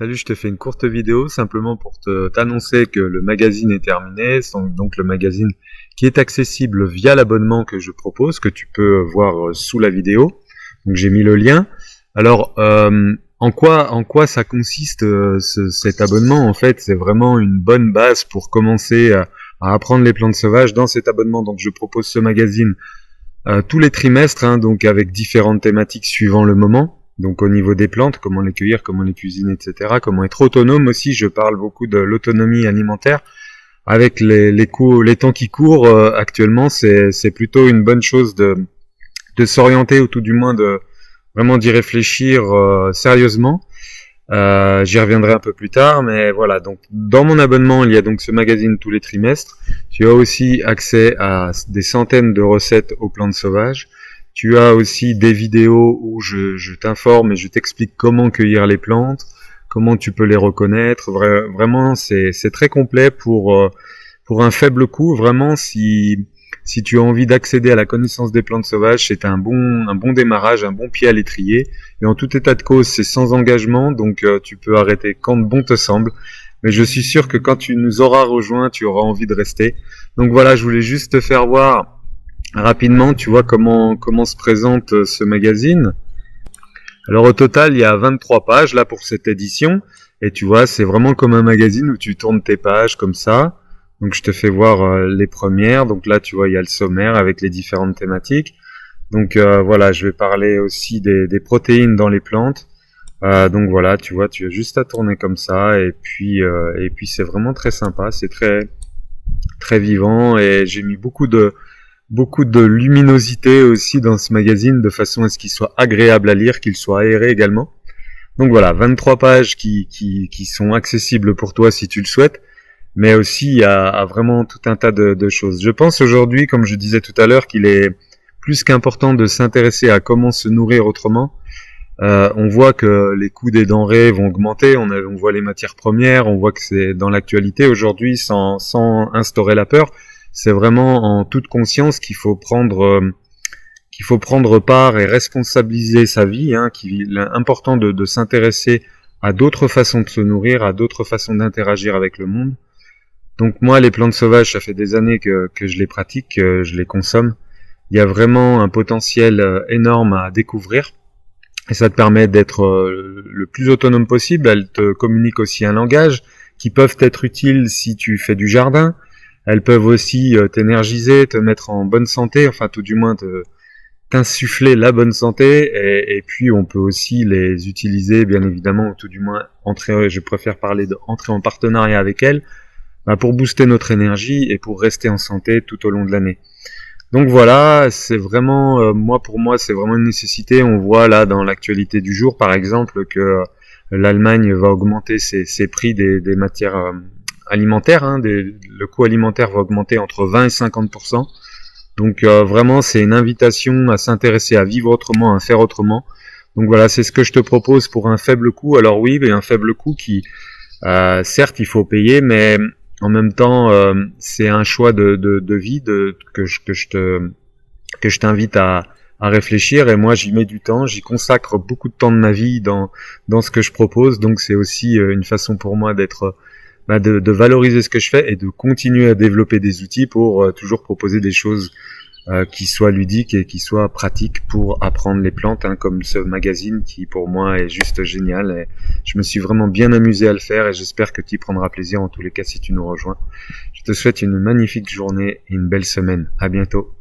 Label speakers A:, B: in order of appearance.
A: Salut, je te fais une courte vidéo simplement pour t'annoncer que le magazine est terminé. Donc le magazine qui est accessible via l'abonnement que je propose, que tu peux voir sous la vidéo. Donc j'ai mis le lien. Alors en quoi ça consiste cet abonnement? En fait, c'est vraiment une bonne base pour commencer à apprendre les plantes sauvages. Dans cet abonnement, donc je propose ce magazine tous les trimestres, donc avec différentes thématiques suivant le moment. Donc au niveau des plantes, comment les cueillir, comment les cuisiner, etc. Comment être autonome aussi, je parle beaucoup de l'autonomie alimentaire. Avec les temps qui courent actuellement, c'est plutôt une bonne chose de s'orienter, ou tout du moins de vraiment d'y réfléchir sérieusement. J'y reviendrai un peu plus tard, mais voilà. Donc dans mon abonnement, il y a donc ce magazine tous les trimestres. Tu as aussi accès à des centaines de recettes aux plantes sauvages. Tu as aussi des vidéos où je t'informe et je t'explique comment cueillir les plantes, comment tu peux les reconnaître. Vraiment, c'est très complet pour un faible coût. Vraiment, si tu as envie d'accéder à la connaissance des plantes sauvages, c'est un bon démarrage, un bon pied à l'étrier. Et en tout état de cause, c'est sans engagement, donc tu peux arrêter quand bon te semble. Mais je suis sûr que quand tu nous auras rejoints, tu auras envie de rester. Donc voilà, je voulais juste te faire voir rapidement, tu vois comment se présente ce magazine. Alors au total, il y a 23 pages là pour cette édition. Et tu vois, c'est vraiment comme un magazine où tu tournes tes pages comme ça. Donc je te fais voir les premières. Donc là, tu vois, il y a le sommaire avec les différentes thématiques. Donc voilà, je vais parler aussi des protéines dans les plantes. Donc voilà, tu vois, tu as juste à tourner comme ça. Et puis c'est vraiment très sympa. C'est très, très vivant. Et j'ai mis beaucoup de luminosité aussi dans ce magazine, de façon à ce qu'il soit agréable à lire, qu'il soit aéré également. Donc voilà, 23 pages qui sont accessibles pour toi si tu le souhaites, mais aussi à vraiment tout un tas de choses. Je pense aujourd'hui, comme je disais tout à l'heure, qu'il est plus qu'important de s'intéresser à comment se nourrir autrement. On voit que les coûts des denrées vont augmenter, on voit les matières premières, on voit que c'est dans l'actualité aujourd'hui, sans instaurer la peur. C'est vraiment en toute conscience qu'il faut prendre part et responsabiliser sa vie, qu'il est important de s'intéresser à d'autres façons de se nourrir, à d'autres façons d'interagir avec le monde. Donc moi, les plantes sauvages, ça fait des années que je les pratique, que je les consomme. Il y a vraiment un potentiel énorme à découvrir, et ça te permet d'être le plus autonome possible. Elles te communiquent aussi un langage qui peuvent être utiles si tu fais du jardin. Elles peuvent aussi t'énergiser, te mettre en bonne santé, enfin tout du moins t'insuffler la bonne santé, et puis on peut aussi les utiliser bien évidemment, ou tout du moins je préfère parler d'entrer en partenariat avec elles, pour booster notre énergie et pour rester en santé tout au long de l'année. Donc voilà, c'est vraiment, pour moi c'est vraiment une nécessité. On voit là dans l'actualité du jour par exemple que l'Allemagne va augmenter ses prix des matières alimentaire, le coût alimentaire va augmenter entre 20 et 50%. Donc vraiment, c'est une invitation à s'intéresser à vivre autrement, à faire autrement. Donc voilà, c'est ce que je te propose pour un faible coût. Alors oui, mais un faible coût qui, certes, il faut payer, mais en même temps, c'est un choix de vie que je t'invite à réfléchir. Et moi, j'y mets du temps, j'y consacre beaucoup de temps de ma vie dans ce que je propose. Donc c'est aussi une façon pour moi d'être de valoriser ce que je fais et de continuer à développer des outils pour toujours proposer des choses qui soient ludiques et qui soient pratiques pour apprendre les plantes, comme ce magazine qui pour moi est juste génial, et je me suis vraiment bien amusé à le faire, et j'espère que tu y prendras plaisir en tous les cas si tu nous rejoins. Je te souhaite une magnifique journée et une belle semaine. À bientôt.